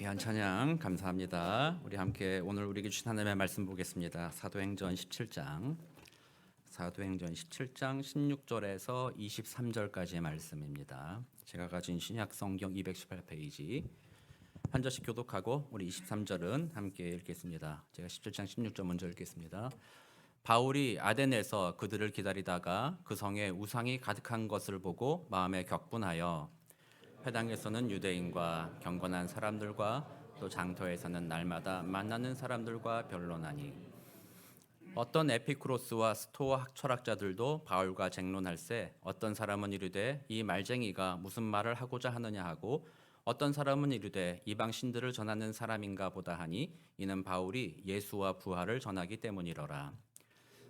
귀한 찬양 감사합니다. 우리 함께 오늘 우리에게 주신 하나님의 말씀 보겠습니다. 사도행전 17장 16절에서 23절까지의 말씀입니다. 제가 가진 신약 성경 218페이지 한 절씩 교독하고 우리 23절은 함께 읽겠습니다. 제가 17장 16절 먼저 읽겠습니다. 바울이 아덴에서 그들을 기다리다가 그 성에 우상이 가득한 것을 보고 마음에 격분하여 회당에서는 유대인과 경건한 사람들과 또 장터에서는 날마다 만나는 사람들과 변론하니 어떤 에피쿠로스와 스토아 철학자들도 바울과 쟁론할세 어떤 사람은 이르되 이 말쟁이가 무슨 말을 하고자 하느냐 하고 어떤 사람은 이르되 이방 신들을 전하는 사람인가 보다 하니 이는 바울이 예수와 부활을 전하기 때문이러라.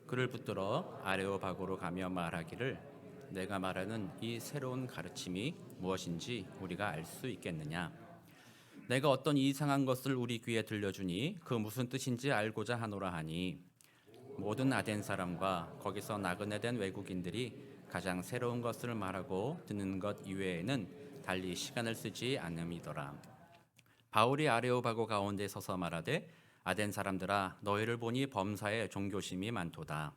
그를 붙들어 아레오바고로 가며 말하기를 내가 말하는 이 새로운 가르침이 무엇인지 우리가 알 수 있겠느냐. 내가 어떤 이상한 것을 우리 귀에 들려주니 그 무슨 뜻인지 알고자 하노라 하니 모든 아덴 사람과 거기서 나그네 된 외국인들이 가장 새로운 것을 말하고 듣는 것 이외에는 달리 시간을 쓰지 않음이더라. 바울이 아레오바고 가운데 서서 말하되 아덴 사람들아 너희를 보니 범사에 종교심이 많도다.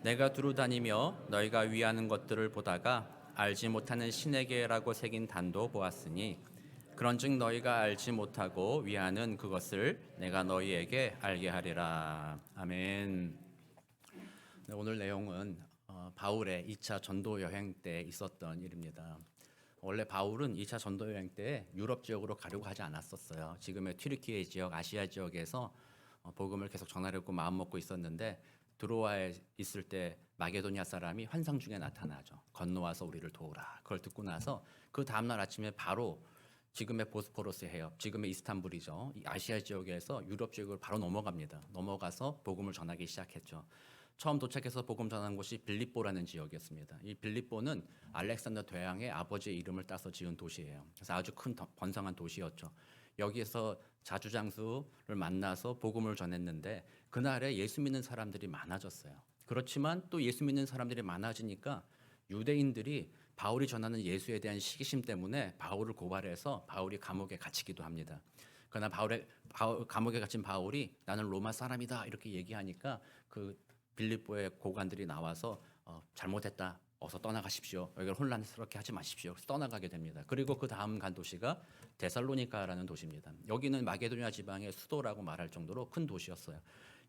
내가 두루 다니며 너희가 위하는 것들을 보다가 알지 못하는 신에게라고 새긴 단도 보았으니 그런즉 너희가 알지 못하고 위하는 그것을 내가 너희에게 알게 하리라. 아멘. 네, 오늘 내용은 바울의 2차 전도 여행 때 있었던 일입니다. 원래 바울은 2차 전도 여행 때 유럽 지역으로 가려고 하지 않았었어요. 지금의 튀르키예 지역, 아시아 지역에서 복음을 계속 전하려고 마음먹고 있었는데 드로아에 있을 때 마게도니아 사람이 환상 중에 나타나죠. 건너와서 우리를 도우라. 그걸 듣고 나서 그 다음날 아침에 바로 지금의 보스포러스 해협, 지금의 이스탄불이죠. 이 아시아 지역에서 유럽 지역으로 바로 넘어갑니다. 넘어가서 복음을 전하기 시작했죠. 처음 도착해서 복음 전한 곳이 빌립보라는 지역이었습니다. 이 빌립보는 알렉산더 대왕의 아버지의 이름을 따서 지은 도시예요. 그래서 아주 큰 번성한 도시였죠. 여기에서 자주장수를 만나서 복음을 전했는데 그날에 예수 믿는 사람들이 많아졌어요. 그렇지만 또 예수 믿는 사람들이 많아지니까 유대인들이 바울이 전하는 예수에 대한 시기심 때문에 바울을 고발해서 바울이 감옥에 갇히기도 합니다. 그러나 감옥에 갇힌 바울이 나는 로마 사람이다 이렇게 얘기하니까 그 빌립보의 고관들이 나와서 잘못했다. 어서 떠나가십시오. 여기를 혼란스럽게 하지 마십시오. 떠나가게 됩니다. 그리고 그 다음 간 도시가 데살로니카라는 도시입니다. 여기는 마게도니아 지방의 수도라고 말할 정도로 큰 도시였어요.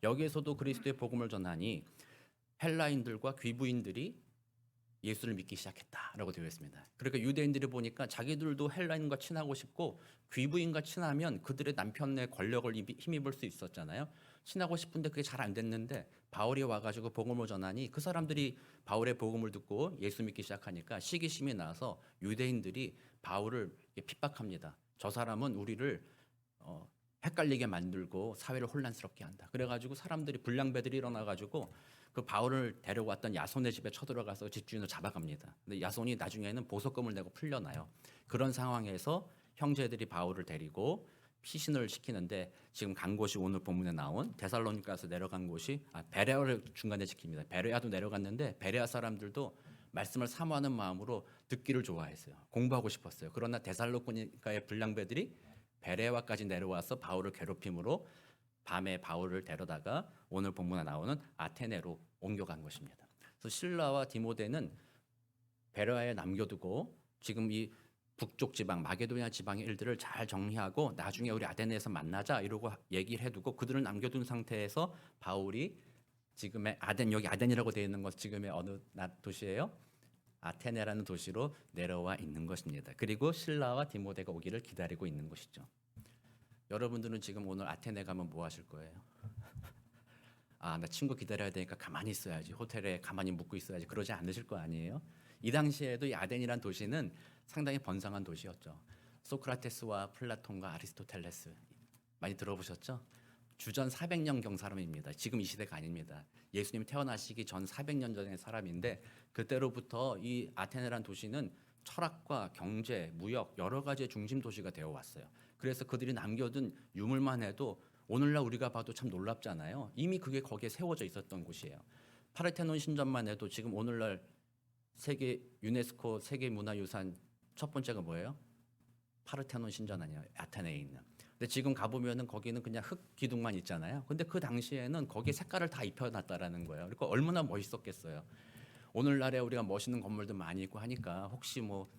여기에서도 그리스도의 복음을 전하니 헬라인들과 귀부인들이 예수를 믿기 시작했다라고 되어 있습니다. 그러니까 유대인들이 보니까 자기들도 헬라인과 친하고 싶고 귀부인과 친하면 그들의 남편의 권력을 힘입을 수 있었잖아요. 친하고 싶은데 그게 잘 안 됐는데 바울이 와가지고 복음을 전하니 그 사람들이 바울의 복음을 듣고 예수 믿기 시작하니까 시기심이 나서 유대인들이 바울을 핍박합니다. 저 사람은 우리를 헷갈리게 만들고 사회를 혼란스럽게 한다. 그래가지고 사람들이 불량배들이 일어나가지고 그 바울을 데려왔던 야손의 집에 쳐들어가서 집주인을 잡아갑니다. 근데 야손이 나중에는 보석금을 내고 풀려나요. 그런 상황에서 형제들이 바울을 데리고 피신을 시키는데 지금 간 곳이 오늘 본문에 나온 데살로니가에서 내려간 곳이 베레아를 중간에 지킵니다. 베레아도 내려갔는데 베레아 사람들도 말씀을 사모하는 마음으로 듣기를 좋아했어요. 공부하고 싶었어요. 그러나 데살로니가의 불량배들이 베레아까지 내려와서 바울을 괴롭힘으로 밤에 바울을 데려다가 오늘 본문에 나오는 아테네로 옮겨간 것입니다. 그래서 실라와 디모데는 베레아에 남겨두고 지금 이 북쪽 지방 마게도니아 지방의 일들을 잘 정리하고 나중에 우리 아테네에서 만나자 이러고 얘기를 해두고 그들을 남겨둔 상태에서 바울이 지금의 여기 아덴이라고 되어 있는 것 지금의 어느 도시예요? 아테네라는 도시로 내려와 있는 것입니다. 그리고 실라와 디모데가 오기를 기다리고 있는 것이죠. 여러분들은 지금 오늘 아테네 가면 뭐 하실 거예요? 나 친구 기다려야 되니까 가만히 있어야지. 호텔에 가만히 묵고 있어야지. 그러지 않으실 거 아니에요? 이 당시에도 이 아덴이란 도시는 상당히 번성한 도시였죠. 소크라테스와 플라톤과 아리스토텔레스 많이 들어보셨죠? 주전 400년경 사람입니다. 지금 이 시대가 아닙니다. 예수님이 태어나시기 전 400년 전의 사람인데 그때로부터 이 아테네란 도시는 철학과 경제, 무역 여러 가지의 중심 도시가 되어 왔어요. 그래서 그들이 남겨둔 유물만 해도 오늘날 우리가 봐도 참 놀랍잖아요. 이미 그게 거기에 세워져 있었던 곳이에요. 파르테논 신전만 해도 지금 오늘날 세계 유네스코 세계문화유산 첫 번째가 뭐예요? 파르테논 신전 아니에요. 아테네에 있는. 근데 지금 가보면은 거기는 그냥 흙 기둥만 있잖아요. 근데 그 당시에는 거기에 색깔을 다 입혀놨다라는 거예요. 그러니까 얼마나 멋있었겠어요. 오늘날에 우리가 멋있는 건물도 많이 있고 하니까 혹시 뭐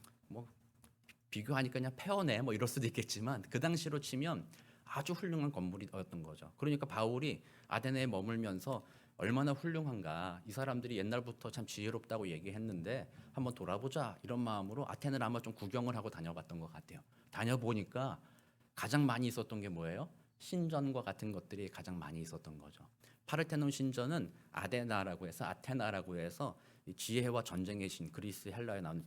비교하니까 그냥 폐허네 뭐 이럴 수도 있겠지만 그 당시로 치면 아주 훌륭한 건물이었던 거죠. 그러니까 바울이 아테네에 머물면서 얼마나 훌륭한가. 이 사람들이 옛날부터 참 지혜롭다고 얘기했는데 한번 돌아보자 이런 마음으로 아테네를 아마 좀 구경을 하고 다녀봤던 것 같아요. 다녀보니까 가장 많이 있었던 게 뭐예요? 신전과 같은 것들이 가장 많이 있었던 거죠. 파르테논 신전은 아테나라고 해서 이 지혜와 전쟁의 신, 그리스 헬라에 나온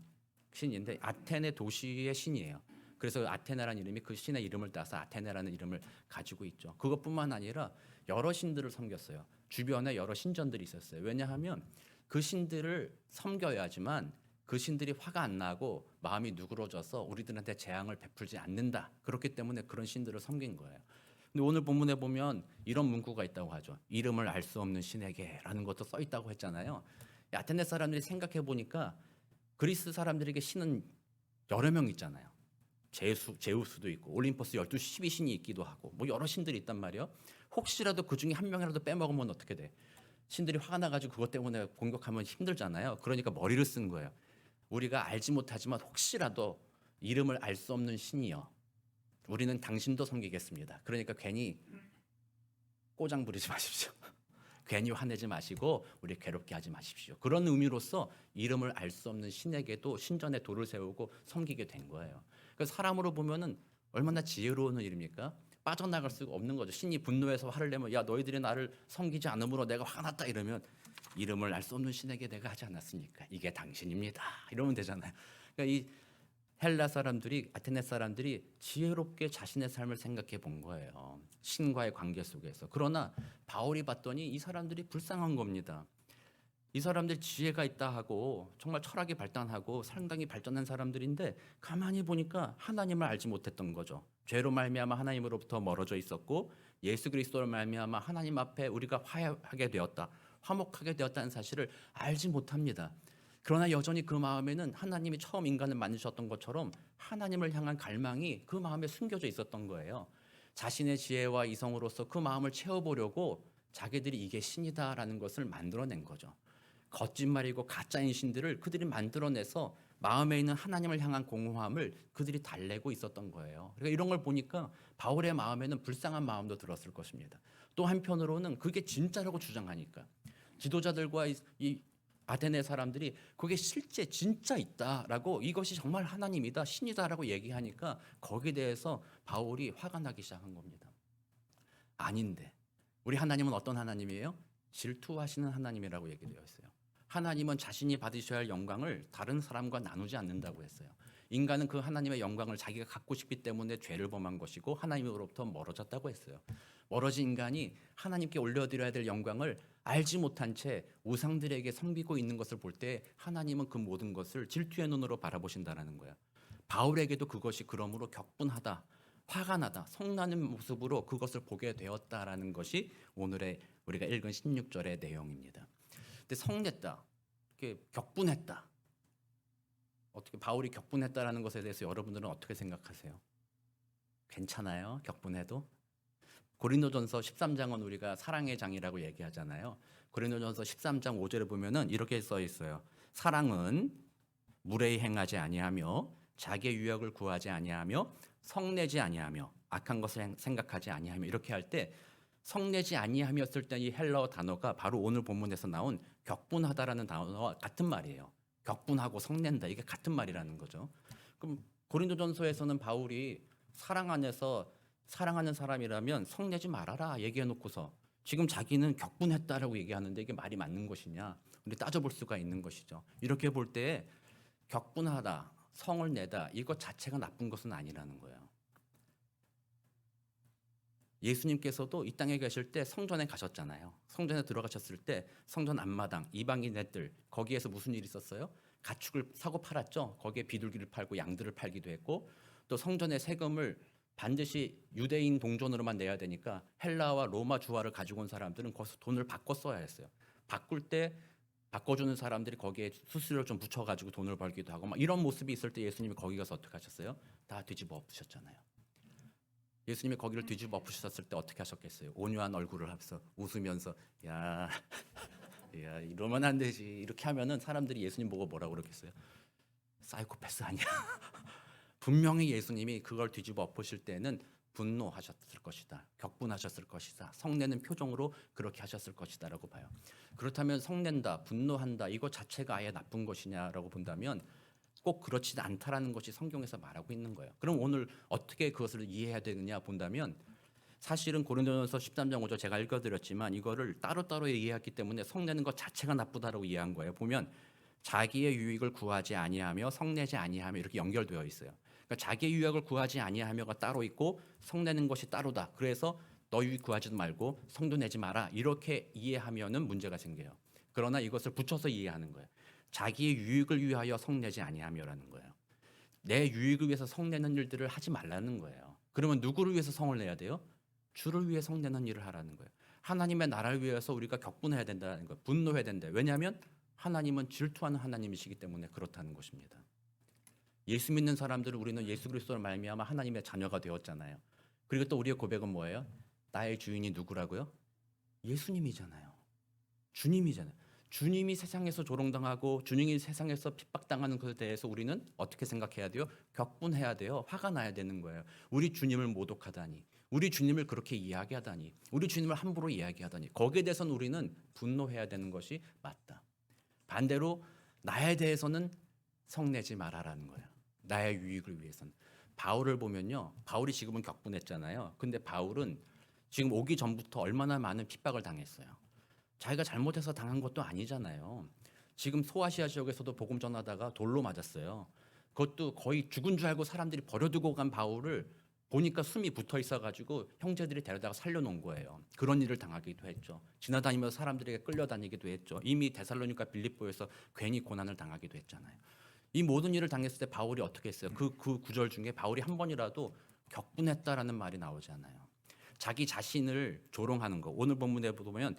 신인데 아테네 도시의 신이에요. 그래서 아테네라는 이름이 그 신의 이름을 따서 아테네라는 이름을 가지고 있죠. 그것뿐만 아니라 여러 신들을 섬겼어요. 주변에 여러 신전들이 있었어요. 왜냐하면 그 신들을 섬겨야지만 그 신들이 화가 안 나고 마음이 누그러져서 우리들한테 재앙을 베풀지 않는다. 그렇기 때문에 그런 신들을 섬긴 거예요. 근데 오늘 본문에 보면 이런 문구가 있다고 하죠. 이름을 알 수 없는 신에게라는 것도 써 있다고 했잖아요. 아테네 사람들이 생각해 보니까 그리스 사람들에게 신은 여러 명 있잖아요. 제우스도 있고 올림포스 12, 12신이 있기도 하고 뭐 여러 신들이 있단 말이에요. 혹시라도 그 중에 한 명이라도 빼먹으면 어떻게 돼? 신들이 화가 나가지고 그것 때문에 공격하면 힘들잖아요. 그러니까 머리를 쓴 거예요. 우리가 알지 못하지만 혹시라도 이름을 알 수 없는 신이여 우리는 당신도 섬기겠습니다. 그러니까 괜히 꼬장 부리지 마십시오. 괜히 화내지 마시고 우리 괴롭게 하지 마십시오. 그런 의미로서 이름을 알 수 없는 신에게도 신전에 돌을 세우고 섬기게 된 거예요. 그래서 사람으로 보면은 얼마나 지혜로운 일입니까? 빠져나갈 수가 없는 거죠. 신이 분노해서 화를 내면 야 너희들이 나를 섬기지 않으므로 내가 화났다 이러면 이름을 알 수 없는 신에게 내가 하지 않았습니까? 이게 당신입니다. 이러면 되잖아요. 그러니까 이 헬라 사람들이 아테네 사람들이 지혜롭게 자신의 삶을 생각해 본 거예요. 신과의 관계 속에서. 그러나 바울이 봤더니 이 사람들이 불쌍한 겁니다. 이 사람들 지혜가 있다 하고 정말 철학이 발달하고 상당히 발전한 사람들인데 가만히 보니까 하나님을 알지 못했던 거죠. 죄로 말미암아 하나님으로부터 멀어져 있었고 예수 그리스도로 말미암아 하나님 앞에 우리가 화해하게 되었다. 화목하게 되었다는 사실을 알지 못합니다. 그러나 여전히 그 마음에는 하나님이 처음 인간을 만드셨던 것처럼 하나님을 향한 갈망이 그 마음에 숨겨져 있었던 거예요. 자신의 지혜와 이성으로서 그 마음을 채워보려고 자기들이 이게 신이다라는 것을 만들어낸 거죠. 거짓말이고 가짜인 신들을 그들이 만들어내서 마음에 있는 하나님을 향한 공허함을 그들이 달래고 있었던 거예요. 그러니까 이런 걸 보니까 바울의 마음에는 불쌍한 마음도 들었을 것입니다. 또 한편으로는 그게 진짜라고 주장하니까 지도자들과 이 아테네 사람들이 그게 실제 진짜 있다라고 이것이 정말 하나님이다 신이다라고 얘기하니까 거기에 대해서 바울이 화가 나기 시작한 겁니다. 아닌데 우리 하나님은 어떤 하나님이에요? 질투하시는 하나님이라고 얘기되어 있어요. 하나님은 자신이 받으셔야 할 영광을 다른 사람과 나누지 않는다고 했어요. 인간은 그 하나님의 영광을 자기가 갖고 싶기 때문에 죄를 범한 것이고 하나님으로부터 멀어졌다고 했어요. 멀어진 인간이 하나님께 올려드려야 될 영광을 알지 못한 채 우상들에게 섬기고 있는 것을 볼 때 하나님은 그 모든 것을 질투의 눈으로 바라보신다는 거예요. 바울에게도 그것이 그러므로 격분하다, 화가 나다, 성나는 모습으로 그것을 보게 되었다라는 것이 오늘의 우리가 읽은 16절의 내용입니다. 근데 성냈다, 격분했다. 어떻게 바울이 격분했다라는 것에 대해서 여러분들은 어떻게 생각하세요? 괜찮아요? 격분해도? 고린도전서 13장은 우리가 사랑의 장이라고 얘기하잖아요. 고린도전서 13장 5절에 보면은 이렇게 써 있어요. 사랑은 무례히 행하지 아니하며 자기의 유익을 구하지 아니하며 성내지 아니하며 악한 것을 생각하지 아니하며 이렇게 할 때 성내지 아니하며였을 때 이 헬라어 단어가 바로 오늘 본문에서 나온 격분하다라는 단어와 같은 말이에요. 격분하고 성낸다 이게 같은 말이라는 거죠. 그럼 고린도전서에서는 바울이 사랑 안에서 사랑하는 사람이라면 성내지 말아라 얘기해놓고서 지금 자기는 격분했다라고 얘기하는데 이게 말이 맞는 것이냐? 우리 따져볼 수가 있는 것이죠. 이렇게 볼 때 격분하다, 성을 내다 이것 자체가 나쁜 것은 아니라는 거예요. 예수님께서도 이 땅에 계실 때 성전에 가셨잖아요. 성전에 들어가셨을 때 성전 앞마당 이방인들 거기에서 무슨 일이 있었어요? 가축을 사고 팔았죠. 거기에 비둘기를 팔고 양들을 팔기도 했고 또 성전의 세금을 반드시 유대인 동전으로만 내야 되니까 헬라와 로마 주화를 가지고 온 사람들은 거기서 돈을 바꿔 써야 했어요. 바꿀 때 바꿔주는 사람들이 거기에 수수료를 좀 붙여가지고 돈을 벌기도 하고 막 이런 모습이 있을 때 예수님이 거기 가서 어떻게 하셨어요? 다 뒤집어 엎으셨잖아요. 예수님이 거기를 뒤집어 엎으셨을 때 어떻게 하셨겠어요? 온유한 얼굴을 하면서 웃으면서 야, 야 이러면 안 되지. 이렇게 하면은 사람들이 예수님 보고 뭐라고 그러겠어요? 사이코패스 아니야? 분명히 예수님이 그걸 뒤집어 엎으실 때는 분노하셨을 것이다. 격분하셨을 것이다. 성내는 표정으로 그렇게 하셨을 것이다라고 봐요. 그렇다면 성낸다, 분노한다 이거 자체가 아예 나쁜 것이냐라고 본다면 꼭 그렇지 않다라는 것이 성경에서 말하고 있는 거예요. 그럼 오늘 어떻게 그것을 이해해야 되느냐 본다면 사실은 고린도전서 13장 5절 제가 읽어드렸지만 이거를 따로따로 이해했기 때문에 성내는 것 자체가 나쁘다라고 이해한 거예요. 보면 자기의 유익을 구하지 아니하며 성내지 아니하며 이렇게 연결되어 있어요. 그러니까 자기의 유익을 구하지 아니하며가 따로 있고 성내는 것이 따로다. 그래서 너 유익 구하지도 말고 성도 내지 마라. 이렇게 이해하면은 문제가 생겨요. 그러나 이것을 붙여서 이해하는 거예요. 자기의 유익을 위하여 성내지 아니하며라는 거예요. 내 유익을 위해서 성내는 일들을 하지 말라는 거예요. 그러면 누구를 위해서 성을 내야 돼요? 주를 위해 성내는 일을 하라는 거예요. 하나님의 나라를 위해서 우리가 격분해야 된다는 거예요. 분노해야 된다. 왜냐하면 하나님은 질투하는 하나님이시기 때문에 그렇다는 것입니다. 예수 믿는 사람들은 우리는 예수 그리스도를 말미암아 하나님의 자녀가 되었잖아요. 그리고 또 우리의 고백은 뭐예요? 나의 주인이 누구라고요? 예수님이잖아요. 주님이잖아요. 주님이 세상에서 조롱당하고 주님이 세상에서 핍박당하는 것에 대해서 우리는 어떻게 생각해야 돼요? 격분해야 돼요. 화가 나야 되는 거예요. 우리 주님을 모독하다니, 우리 주님을 그렇게 이야기하다니, 우리 주님을 함부로 이야기하다니 거기에 대해서는 우리는 분노해야 되는 것이 맞다. 반대로 나에 대해서는 성내지 말아라는 거예요. 나의 유익을 위해서는. 바울을 보면요. 바울이 지금은 격분했잖아요. 근데 바울은 지금 오기 전부터 얼마나 많은 핍박을 당했어요. 자기가 잘못해서 당한 것도 아니잖아요. 지금 소아시아 지역에서도 복음 전하다가 돌로 맞았어요. 그것도 거의 죽은 줄 알고 사람들이 버려두고 간 바울을 보니까 숨이 붙어 있어가지고 형제들이 데려다가 살려놓은 거예요. 그런 일을 당하기도 했죠. 지나다니면서 사람들에게 끌려다니기도 했죠. 이미 데살로니가 빌립보에서 괜히 고난을 당하기도 했잖아요. 이 모든 일을 당했을 때 바울이 어떻게 했어요? 그 구절 중에 바울이 한 번이라도 격분했다라는 말이 나오지 않아요. 자기 자신을 조롱하는 거. 오늘 본문에 보면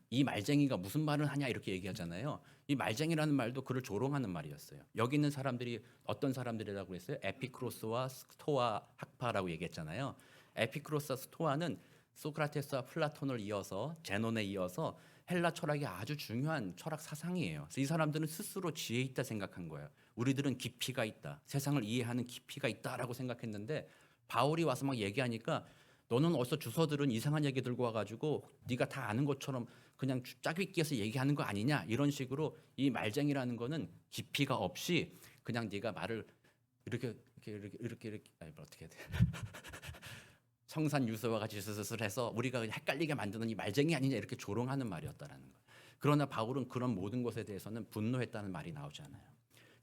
이 말쟁이가 무슨 말을 하냐 이렇게 얘기하잖아요. 이 말쟁이라는 말도 그를 조롱하는 말이었어요. 여기 있는 사람들이 어떤 사람들이라고 했어요? 에피크로스와 스토아 학파라고 얘기했잖아요. 에피크로스와 스토아는 소크라테스와 플라톤을 이어서 제논에 이어서 헬라 철학이 아주 중요한 철학 사상이에요. 그래서 이 사람들은 스스로 지혜 있다 생각한 거예요. 우리들은 깊이가 있다. 세상을 이해하는 깊이가 있다라고 생각했는데 바울이 와서 막 얘기하니까 너는 어디서 주서들은 이상한 얘기 들고 와가지고 네가 다 아는 것처럼 그냥 짜깁기 끼어서 얘기하는 거 아니냐 이런 식으로 이 말쟁이라는 거는 깊이가 없이 그냥 네가 말을 이렇게 아니 어떻게 해야 돼? 청산유수와 같이 스스스해서 우리가 헷갈리게 만드는 이 말쟁이 아니냐 이렇게 조롱하는 말이었다라는 거예요. 그러나 바울은 그런 모든 것에 대해서는 분노했다는 말이 나오지 않아요.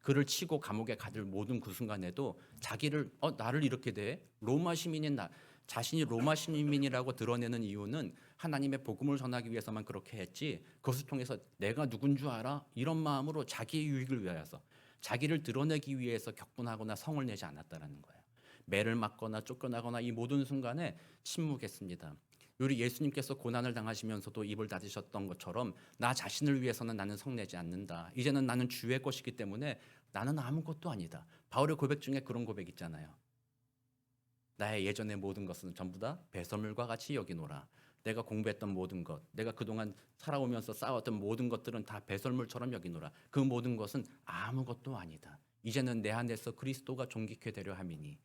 그를 치고 감옥에 가둘 모든 그 순간에도 자기를 나를 이렇게 돼? 로마 시민인 나 자신이 로마 시민이라고 드러내는 이유는 하나님의 복음을 전하기 위해서만 그렇게 했지 그것을 통해서 내가 누군 줄 알아? 이런 마음으로 자기의 유익을 위하여서 자기를 드러내기 위해서 격분하거나 성을 내지 않았다라는 거예요. 매를 맞거나 쫓겨나거나 이 모든 순간에 침묵했습니다. 우리 예수님께서 고난을 당하시면서도 입을 닫으셨던 것처럼 나 자신을 위해서는 나는 성내지 않는다. 이제는 나는 주의 것이기 때문에 나는 아무것도 아니다. 바울의 고백 중에 그런 고백 있잖아요. 나의 예전의 모든 것은 전부 다 배설물과 같이 여기노라. 내가 공부했던 모든 것, 내가 그동안 살아오면서 쌓았던 모든 것들은 다 배설물처럼 여기노라. 그 모든 것은 아무것도 아니다. 이제는 내 안에서 그리스도가 존귀케 되려 함이니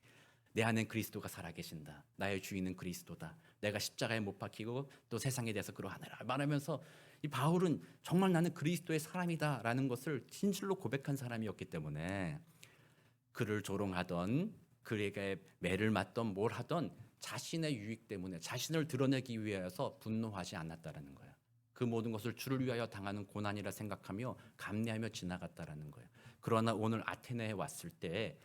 내 안엔 그리스도가 살아계신다. 나의 주인은 그리스도다. 내가 십자가에 못 박히고 또 세상에 대해서 그러하느라 말하면서 이 바울은 정말 나는 그리스도의 사람이다라는 것을 진실로 고백한 사람이었기 때문에 그를 조롱하던 그에게 매를 맞던 뭘 하던 자신의 유익 때문에 자신을 드러내기 위해서 분노하지 않았다라는 거예요. 그 모든 것을 주를 위하여 당하는 고난이라 생각하며 감내하며 지나갔다라는 거예요. 그러나 오늘 아테네에 왔을 때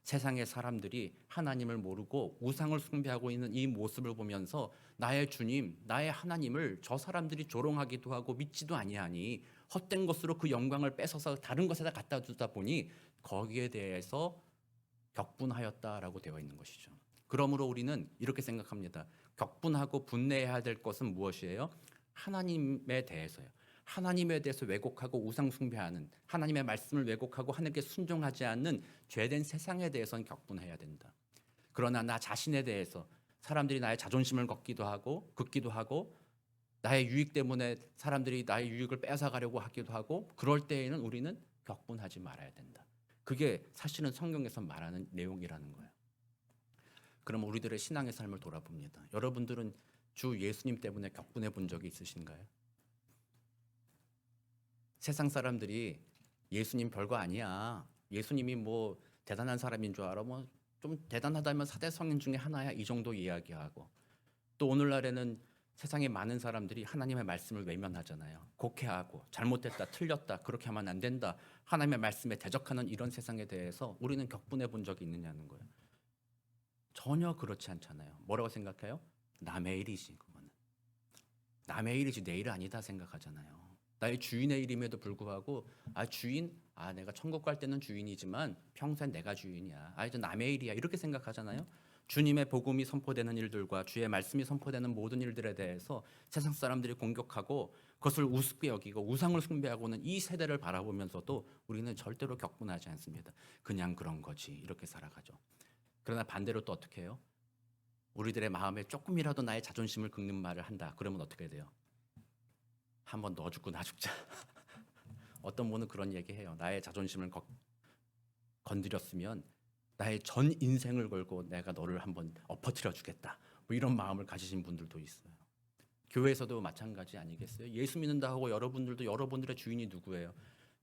세상의 사람들이 하나님을 모르고 우상을 숭배하고 있는 이 모습을 보면서 나의 주님, 나의 하나님을 저 사람들이 조롱하기도 하고 믿지도 아니하니 헛된 것으로 그 영광을 뺏어서 다른 것에다 갖다 주다 보니 거기에 대해서 격분하였다라고 되어 있는 것이죠. 그러므로 우리는 이렇게 생각합니다. 격분하고 분내해야 될 것은 무엇이에요? 하나님에 대해서요. 하나님에 대해서 왜곡하고 우상 숭배하는 하나님의 말씀을 왜곡하고 하나님께 순종하지 않는 죄된 세상에 대해서는 격분해야 된다. 그러나 나 자신에 대해서 사람들이 나의 자존심을 긋기도 하고 나의 유익 때문에 사람들이 나의 유익을 뺏어가려고 하기도 하고 그럴 때에는 우리는 격분하지 말아야 된다. 그게 사실은 성경에서 말하는 내용이라는 거예요. 그럼 우리들의 신앙의 삶을 돌아봅니다. 여러분들은 주 예수님 때문에 격분해 본 적이 있으신가요? 세상 사람들이 예수님 별거 아니야. 예수님이 뭐 대단한 사람인 줄 알아. 뭐 좀 대단하다면 4대 성인 중에 하나야. 이 정도 이야기하고. 또 오늘날에는 세상에 많은 사람들이 하나님의 말씀을 외면하잖아요. 곡해하고 잘못됐다, 틀렸다, 그렇게 하면 안 된다. 하나님의 말씀에 대적하는 이런 세상에 대해서 우리는 격분해 본 적이 있느냐는 거예요. 전혀 그렇지 않잖아요. 뭐라고 생각해요? 남의 일이지 그거는. 남의 일이지 내 일 아니다 생각하잖아요. 나의 주인의 일임에도 불구하고 주인? 내가 천국 갈 때는 주인이지만 평생 내가 주인이야. 이제 남의 일이야. 이렇게 생각하잖아요. 주님의 복음이 선포되는 일들과 주의 말씀이 선포되는 모든 일들에 대해서 세상 사람들이 공격하고 그것을 우습게 여기고 우상을 숭배하고는 이 세대를 바라보면서도 우리는 절대로 격분하지 않습니다. 그냥 그런 거지 이렇게 살아가죠. 그러나 반대로 또 어떻게 해요? 우리들의 마음에 조금이라도 나의 자존심을 긁는 말을 한다. 그러면 어떻게 돼요? 한번 너 죽고 나 죽자. 어떤 분은 그런 얘기해요. 나의 자존심을 건드렸으면 나의 전 인생을 걸고 내가 너를 한번 엎어뜨려 주겠다. 뭐 이런 마음을 가지신 분들도 있어요. 교회에서도 마찬가지 아니겠어요? 예수 믿는다 하고 여러분들도 여러분들의 주인이 누구예요?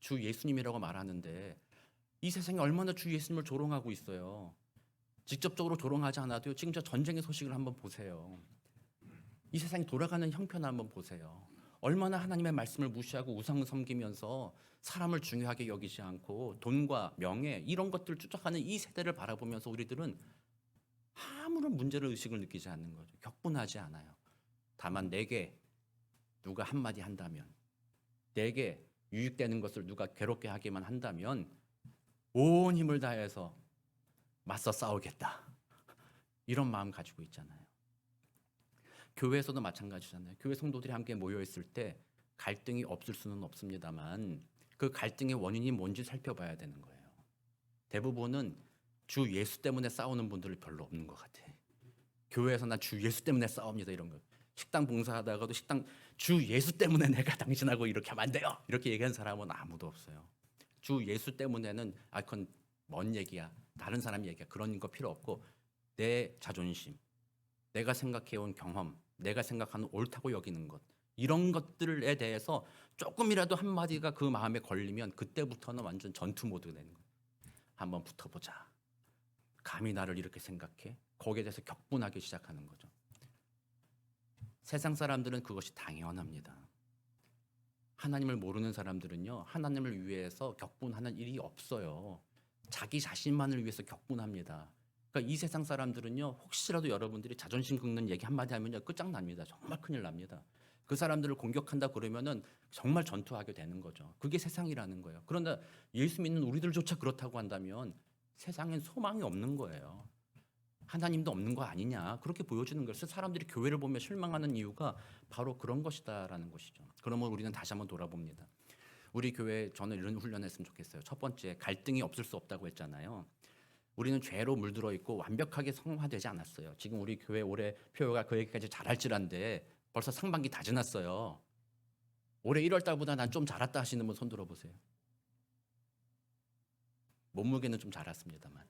주 예수님이라고 말하는데 이 세상에 얼마나 주 예수님을 조롱하고 있어요. 직접적으로 조롱하지 않아도요. 지금 저 전쟁의 소식을 한번 보세요. 이 세상이 돌아가는 형편을 한번 보세요. 얼마나 하나님의 말씀을 무시하고 우상을 섬기면서 사람을 중요하게 여기지 않고 돈과 명예 이런 것들을 쫓아가는 이 세대를 바라보면서 우리들은 아무런 문제를 의식을 느끼지 않는 거죠. 격분하지 않아요. 다만 내게 누가 한마디 한다면, 내게 유익되는 것을 누가 괴롭게 하기만 한다면 온 힘을 다해서 맞서 싸우겠다. 이런 마음 가지고 있잖아요. 교회에서도 마찬가지잖아요. 교회 성도들이 함께 모여 있을 때 갈등이 없을 수는 없습니다만 그 갈등의 원인이 뭔지 살펴봐야 되는 거예요. 대부분은 주 예수 때문에 싸우는 분들은 별로 없는 것 같아. 교회에서 나 주 예수 때문에 싸웁니다 이런 거. 식당 봉사하다가도 주 예수 때문에 내가 당신하고 이렇게 하면 안 돼요. 이렇게 얘기한 사람은 아무도 없어요. 주 예수 때문에는 그건 뭔 얘기야. 다른 사람 얘기야. 그런 거 필요 없고 내 자존심, 내가 생각해온 경험, 내가 생각하는 옳다고 여기는 것 이런 것들에 대해서 조금이라도 한마디가 그 마음에 걸리면 그때부터는 완전 전투 모드가 되는 거예요. 한번 붙어보자. 감히 나를 이렇게 생각해? 거기에 대해서 격분하기 시작하는 거죠. 세상 사람들은 그것이 당연합니다. 하나님을 모르는 사람들은요. 하나님을 위해서 격분하는 일이 없어요. 자기 자신만을 위해서 격분합니다. 그러니까 이 세상 사람들은요. 혹시라도 여러분들이 자존심 긁는 얘기 한마디 하면요. 끝장납니다. 정말 큰일 납니다. 그 사람들을 공격한다 그러면은 정말 전투하게 되는 거죠. 그게 세상이라는 거예요. 그런데 예수 믿는 우리들조차 그렇다고 한다면 세상엔 소망이 없는 거예요. 하나님도 없는 거 아니냐 그렇게 보여주는 거예요. 그래서 사람들이 교회를 보며 실망하는 이유가 바로 그런 것이다라는 것이죠. 그러면 우리는 다시 한번 돌아봅니다. 우리 교회 저는 이런 훈련했으면 좋겠어요. 첫 번째 갈등이 없을 수 없다고 했잖아요. 우리는 죄로 물들어 있고 완벽하게 성화되지 않았어요. 지금 우리 교회 올해 표가 그 얘기까지 잘할지란데 벌써 상반기 다 지났어요. 올해 1월 달보다 난 좀 자랐다 하시는 분 손 들어보세요. 몸무게는 좀 자랐습니다만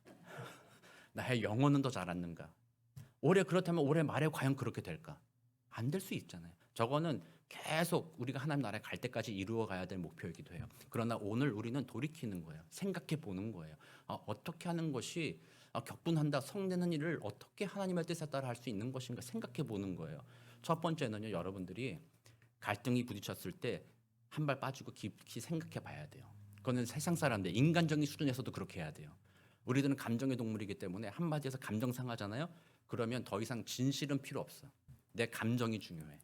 나의 영혼은 더 자랐는가? 올해 그렇다면 올해 말에 과연 그렇게 될까? 안 될 수 있잖아요. 저거는 계속 우리가 하나님 나라에 갈 때까지 이루어 가야 될 목표이기도 해요. 그러나 오늘 우리는 돌이키는 거예요. 생각해 보는 거예요. 어떻게 하는 것이 격분한다, 성내는 일을 어떻게 하나님의 뜻에 따라 할 수 있는 것인가 생각해 보는 거예요. 첫 번째는요, 여러분들이 갈등이 부딪혔을 때 한 발 빠지고 깊이 생각해 봐야 돼요. 그거는 세상 사람들, 인간적인 수준에서도 그렇게 해야 돼요. 우리들은 감정의 동물이기 때문에 한마디에서 감정 상하잖아요. 그러면 더 이상 진실은 필요 없어. 내 감정이 중요해.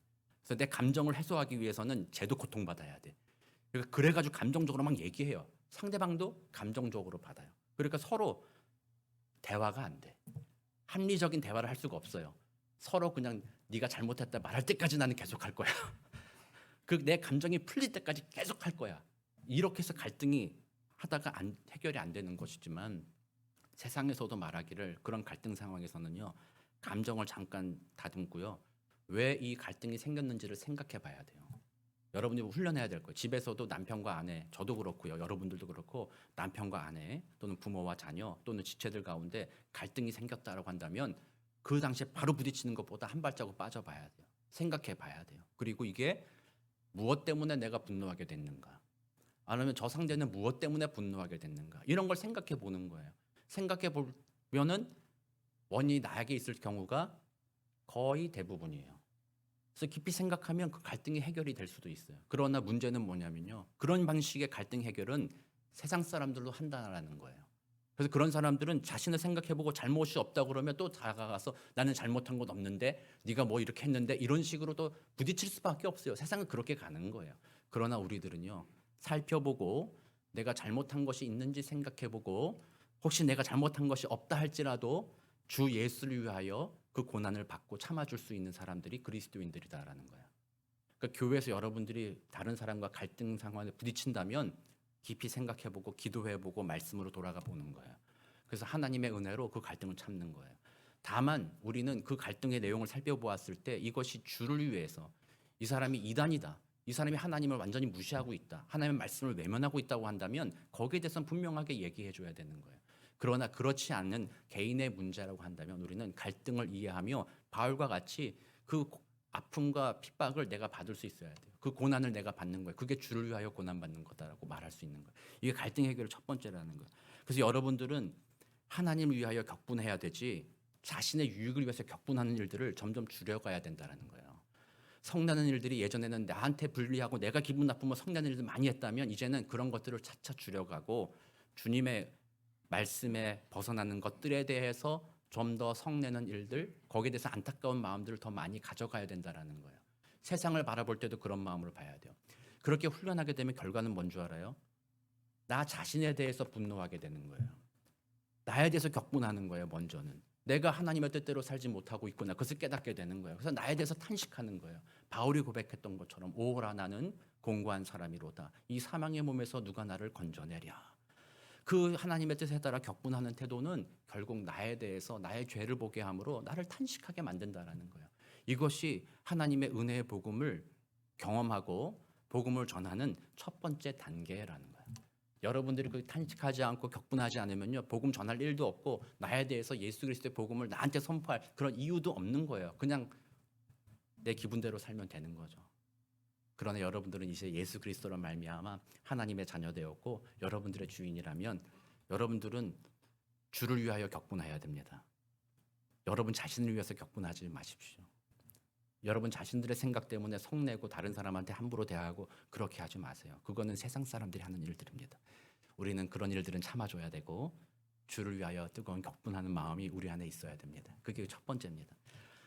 그래서 내 감정을 해소하기 위해서는 쟤도 고통받아야 돼. 그러니까 그래가지고 감정적으로 막 얘기해요. 상대방도 감정적으로 받아요. 그러니까 서로 대화가 안 돼. 합리적인 대화를 할 수가 없어요. 서로 그냥 네가 잘못했다 말할 때까지 나는 계속 할 거야. 그 내 감정이 풀릴 때까지 계속 할 거야. 이렇게 해서 갈등이 하다가 해결이 안 되는 것이지만 세상에서도 말하기를 그런 갈등 상황에서는요. 감정을 잠깐 다듬고요. 왜 이 갈등이 생겼는지를 생각해 봐야 돼요. 여러분이 훈련해야 될 거예요. 집에서도 남편과 아내, 저도 그렇고요. 여러분들도 그렇고 남편과 아내 또는 부모와 자녀 또는 지체들 가운데 갈등이 생겼다라고 한다면 그 당시에 바로 부딪히는 것보다 한 발자국 빠져봐야 돼요. 생각해 봐야 돼요. 그리고 이게 무엇 때문에 내가 분노하게 됐는가? 아니면 저 상대는 무엇 때문에 분노하게 됐는가? 이런 걸 생각해 보는 거예요. 생각해 보면은 원인이 나에게 있을 경우가 거의 대부분이에요. 그래서 깊이 생각하면 그 갈등이 해결이 될 수도 있어요. 그러나 문제는 뭐냐면요. 그런 방식의 갈등 해결은 세상 사람들도 한다라는 거예요. 그래서 그런 사람들은 자신을 생각해보고 잘못이 없다 그러면 또 다가가서 나는 잘못한 건 없는데 네가 뭐 이렇게 했는데 이런 식으로 또 부딪힐 수밖에 없어요. 세상은 그렇게 가는 거예요. 그러나 우리들은요. 살펴보고 내가 잘못한 것이 있는지 생각해보고 혹시 내가 잘못한 것이 없다 할지라도 주 예수를 위하여 그 고난을 받고 참아줄 수 있는 사람들이 그리스도인들이다라는 거예요. 그러니까 교회에서 여러분들이 다른 사람과 갈등 상황에 부딪힌다면 깊이 생각해보고 기도해보고 말씀으로 돌아가 보는 거예요. 그래서 하나님의 은혜로 그 갈등을 참는 거예요. 다만 우리는 그 갈등의 내용을 살펴보았을 때 이것이 주를 위해서 이 사람이 이단이다. 이 사람이 하나님을 완전히 무시하고 있다. 하나님의 말씀을 외면하고 있다고 한다면 거기에 대해서는 분명하게 얘기해 줘야 되는 거예요. 그러나 그렇지 않는 개인의 문제라고 한다면 우리는 갈등을 이해하며 바울과 같이 그 아픔과 핍박을 내가 받을 수 있어야 돼요. 그 고난을 내가 받는 거예요. 그게 주를 위하여 고난받는 거다라고 말할 수 있는 거예요. 이게 갈등 해결의 첫 번째라는 거예요. 그래서 여러분들은 하나님을 위하여 격분해야 되지 자신의 유익을 위해서 격분하는 일들을 점점 줄여가야 된다는 거예요. 성나는 일들이 예전에는 나한테 불리하고 내가 기분 나쁘면 성나는 일들 많이 했다면 이제는 그런 것들을 차차 줄여가고 주님의 말씀에 벗어나는 것들에 대해서 좀 더 성내는 일들, 거기에 대해서 안타까운 마음들을 더 많이 가져가야 된다는 거예요. 세상을 바라볼 때도 그런 마음으로 봐야 돼요. 그렇게 훈련하게 되면 결과는 뭔 줄 알아요? 나 자신에 대해서 분노하게 되는 거예요. 나에 대해서 격분하는 거예요. 먼저는. 내가 하나님의 뜻대로 살지 못하고 있구나. 그것을 깨닫게 되는 거예요. 그래서 나에 대해서 탄식하는 거예요. 바울이 고백했던 것처럼 오호라 나는 공고한 사람이로다. 이 사망의 몸에서 누가 나를 건져내랴. 그 하나님의 뜻에 따라 격분하는 태도는 결국 나에 대해서 나의 죄를 보게 함으로 나를 탄식하게 만든다라는 거예요. 이것이 하나님의 은혜의 복음을 경험하고 복음을 전하는 첫 번째 단계라는 거예요. 여러분들이 그 탄식하지 않고 격분하지 않으면요 복음 전할 일도 없고 나에 대해서 예수 그리스도의 복음을 나한테 선포할 그런 이유도 없는 거예요. 그냥 내 기분대로 살면 되는 거죠. 그러나 여러분들은 이제 예수 그리스도로 말미암아 하나님의 자녀 되었고 여러분들의 주인이라면 여러분들은 주를 위하여 격분해야 됩니다. 여러분 자신을 위해서 격분하지 마십시오. 여러분 자신들의 생각 때문에 성내고 다른 사람한테 함부로 대하고 그렇게 하지 마세요. 그거는 세상 사람들이 하는 일들입니다. 우리는 그런 일들은 참아줘야 되고 주를 위하여 뜨거운 격분하는 마음이 우리 안에 있어야 됩니다. 그게 첫 번째입니다.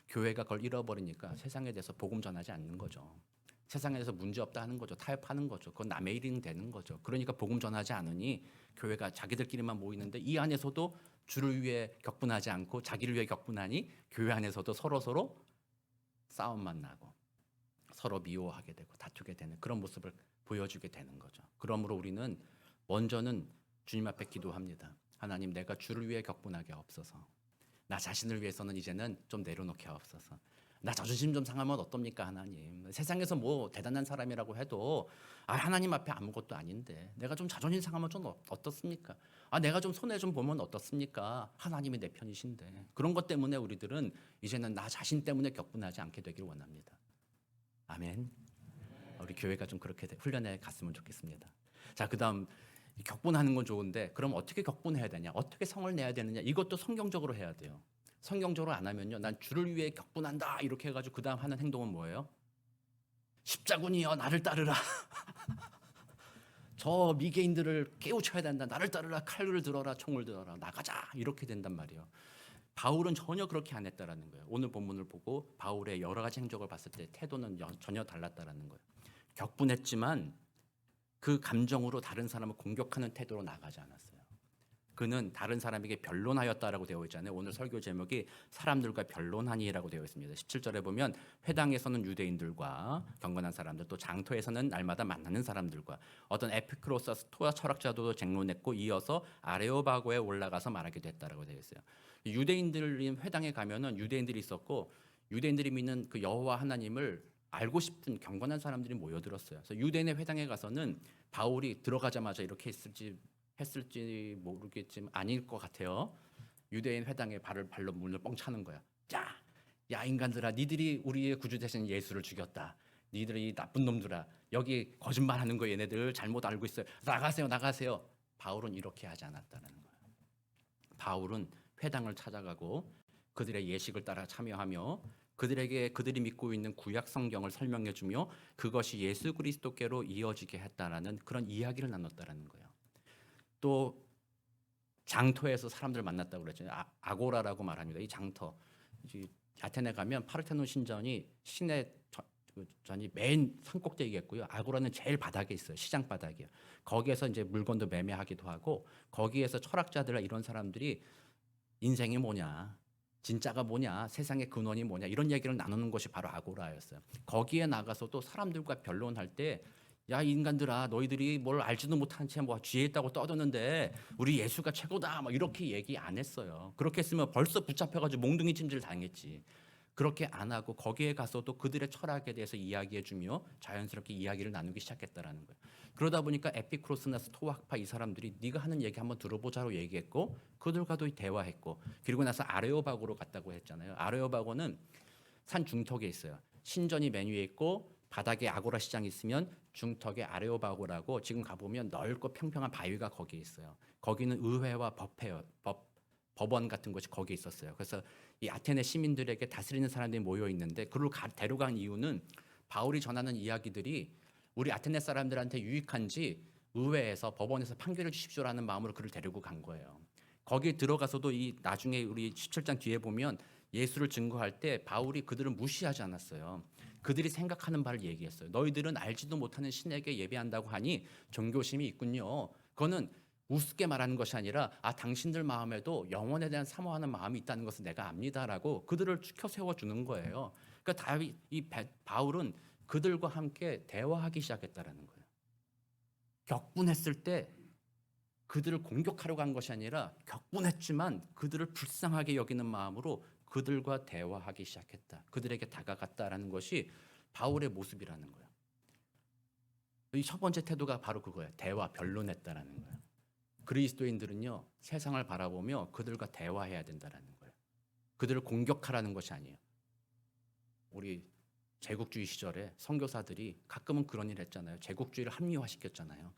교회가 그걸 잃어버리니까 세상에 대해서 복음 전하지 않는 거죠. 세상에 대해서 문제없다 하는 거죠. 타협하는 거죠. 그건 남의 일이 되는 거죠. 그러니까 복음 전하지 않으니 교회가 자기들끼리만 모이는데 이 안에서도 주를 위해 격분하지 않고 자기를 위해 격분하니 교회 안에서도 서로 싸움만 나고 서로 미워하게 되고 다투게 되는 그런 모습을 보여주게 되는 거죠. 그러므로 우리는 먼저는 주님 앞에 기도합니다. 하나님, 내가 주를 위해 격분하게 하옵소서. 나 자신을 위해서는 이제는 좀 내려놓게 하옵소서. 나 자존심 좀 상하면 어떻습니까, 하나님? 세상에서 뭐 대단한 사람이라고 해도 하나님 앞에 아무것도 아닌데 내가 좀 자존심 상하면 좀 어떻습니까? 내가 좀 손해 좀 보면 어떻습니까? 하나님이 내 편이신데. 그런 것 때문에 우리들은 이제는 나 자신 때문에 격분하지 않게 되길 원합니다. 아멘. 우리 교회가 좀 그렇게 훈련해 갔으면 좋겠습니다. 자, 그다음 격분하는 건 좋은데 그럼 어떻게 격분해야 되냐? 어떻게 성을 내야 되느냐? 이것도 성경적으로 해야 돼요. 성경적으로 안 하면요, 난 주를 위해 격분한다 이렇게 해가지고 그 다음 하는 행동은 뭐예요? 십자군이여 나를 따르라. 저 미개인들을 깨우쳐야 된다. 나를 따르라. 칼을 들어라. 총을 들어라. 나가자. 이렇게 된단 말이에요. 바울은 전혀 그렇게 안 했다라는 거예요. 오늘 본문을 보고 바울의 여러 가지 행적을 봤을 때 태도는 전혀 달랐다라는 거예요. 격분했지만 그 감정으로 다른 사람을 공격하는 태도로 나가지 않았어요. 그는 다른 사람에게 변론하였다라고 되어 있잖아요. 오늘 설교 제목이 사람들과 변론하니라고 되어 있습니다. 17절에 보면 회당에서는 유대인들과 경건한 사람들, 또 장터에서는 날마다 만나는 사람들과 어떤 에피크로스 스토아 철학자도 쟁론했고, 이어서 아레오바고에 올라가서 말하게 됐다라고 되어 있어요. 유대인들인 회당에 가면은 유대인들이 있었고, 유대인들이 믿는 그 여호와 하나님을 알고 싶은 경건한 사람들이 모여들었어요. 그래서 유대인의 회당에 가서는 바울이 들어가자마자 이렇게 했을지 모르겠지만 아닐 것 같아요. 유대인 회당에 발로 문을 뻥 차는 거야. 야 인간들아, 니들이 우리의 구주 되신 예수를 죽였다. 니들이 나쁜 놈들아, 여기 거짓말하는 거 얘네들 잘못 알고 있어요. 나가세요, 나가세요. 바울은 이렇게 하지 않았다는 거예요. 바울은 회당을 찾아가고 그들의 예식을 따라 참여하며 그들에게 그들이 믿고 있는 구약 성경을 설명해주며 그것이 예수 그리스도께로 이어지게 했다라는 그런 이야기를 나눴다라는 거예요. 또 장터에서 사람들 만났다고 그랬죠. 아고라라고 말합니다. 이 장터, 아테네 가면 파르테논 신전이 신의 전이 맨 산꼭대기겠고요. 아고라는 제일 바닥에 있어요. 시장 바닥이에요. 거기에서 이제 물건도 매매하기도 하고, 거기에서 철학자들 이런 사람들이 인생이 뭐냐, 진짜가 뭐냐, 세상의 근원이 뭐냐, 이런 얘기를 나누는 것이 바로 아고라였어요. 거기에 나가서도 사람들과 변론할 때, 야 인간들아, 너희들이 뭘 알지도 못한 채 뭐 쥐에 있다고 떠드는데 우리 예수가 최고다, 막 이렇게 얘기 안 했어요. 그렇게 했으면 벌써 붙잡혀가지고 몽둥이 찜질 당했지. 그렇게 안 하고 거기에 가서도 그들의 철학에 대해서 이야기해주며 자연스럽게 이야기를 나누기 시작했다라는 거예요. 그러다 보니까 에피크로스나 스토아파 이 사람들이 네가 하는 얘기 한번 들어보자로 얘기했고, 그들과도 대화했고, 그리고 나서 아레오바고로 갔다고 했잖아요. 아레오바고는 산 중턱에 있어요. 신전이 맨 위에 있고 바닥에 아고라 시장이 있으면 중턱에 아레오바고라고, 지금 가보면 넓고 평평한 바위가 거기에 있어요. 거기는 의회와 법원 같은 것이 거기에 있었어요. 그래서 이 아테네 시민들에게 다스리는 사람들이 모여 있는데, 그를 데려간 이유는 바울이 전하는 이야기들이 우리 아테네 사람들한테 유익한지 의회에서 법원에서 판결을 주십시오라는 마음으로 그를 데리고 간 거예요. 거기에 들어가서도 이 나중에 우리 17장 뒤에 보면 예수를 증거할 때 바울이 그들을 무시하지 않았어요. 그들이 생각하는 바를 얘기했어요. 너희들은 알지도 못하는 신에게 예배한다고 하니 종교심이 있군요. 그거는 우습게 말하는 것이 아니라 당신들 마음에도 영혼에 대한 사모하는 마음이 있다는 것을 내가 압니다라고 그들을 추켜 세워주는 거예요. 그러니까 바울은 그들과 함께 대화하기 시작했다라는 거예요. 격분했을 때 그들을 공격하려고 한 것이 아니라 격분했지만 그들을 불쌍하게 여기는 마음으로 그들과 대화하기 시작했다. 그들에게 다가갔다라는 것이 바울의 모습이라는 거예요. 이 첫 번째 태도가 바로 그거예요. 대화, 변론했다라는 거예요. 그리스도인들은요, 세상을 바라보며 그들과 대화해야 된다라는 거예요. 그들을 공격하라는 것이 아니에요. 우리 제국주의 시절에 선교사들이 가끔은 그런 일 했잖아요. 제국주의를 합리화시켰잖아요.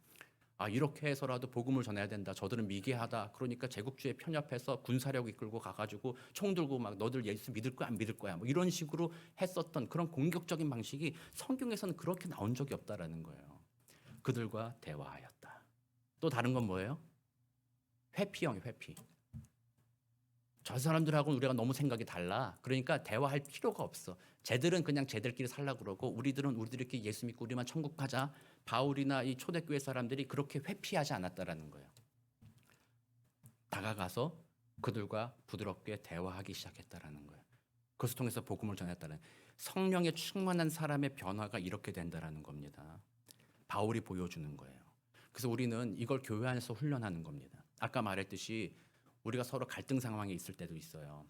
이렇게 해서라도 복음을 전해야 된다. 저들은 미개하다. 그러니까 제국주의에 편협해서 군사력 이끌고 가가지고 총 들고 막 너들 예수 믿을 거야 안 믿을 거야 뭐 이런 식으로 했었던 그런 공격적인 방식이 성경에서는 그렇게 나온 적이 없다라는 거예요. 그들과 대화하였다. 또 다른 건 뭐예요? 회피형이 회피. 저 사람들하고는 우리가 너무 생각이 달라. 그러니까 대화할 필요가 없어. 쟤들은 그냥 쟤들끼리 살려고 그러고 우리들은 우리들끼리 예수 믿고 우리만 천국 가자. 바울이나 이 초대교회 사람들이 그렇게 회피하지 않았다라는 거예요. 다가가서 그들과 부드럽게 대화하기 시작했다라는 거예요. 그것을 통해서 복음을 전했다는, 성령에 충만한 사람의 변화가 이렇게 된다라는 겁니다. 바울이 보여주는 거예요. 그래서 우리는 이걸 교회 안에서 훈련하는 겁니다. 아까 말했듯이 우리가 서로 갈등 상황에 있을 때도 있어요.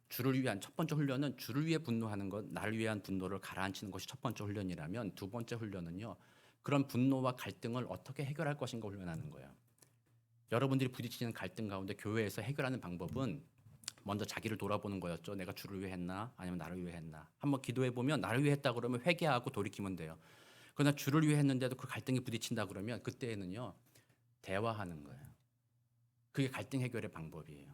주를 위한 첫 번째 훈련은 주를 위해 분노하는 것, 나를 위한 분노를 가라앉히는 것이 첫 번째 훈련이라면, 두 번째 훈련은요, 그런 분노와 갈등을 어떻게 해결할 것인가 훈련하는 거예요. 여러분들이 부딪히는 갈등 가운데 교회에서 해결하는 방법은 먼저 자기를 돌아보는 거였죠. 내가 주를 위해 했나? 아니면 나를 위해 했나? 한번 기도해 보면 나를 위해 했다 그러면 회개하고 돌이키면 돼요. 그러나 주를 위해 했는데도 그 갈등이 부딪힌다 그러면 그때는요, 대화하는 거예요. 그게 갈등 해결의 방법이에요.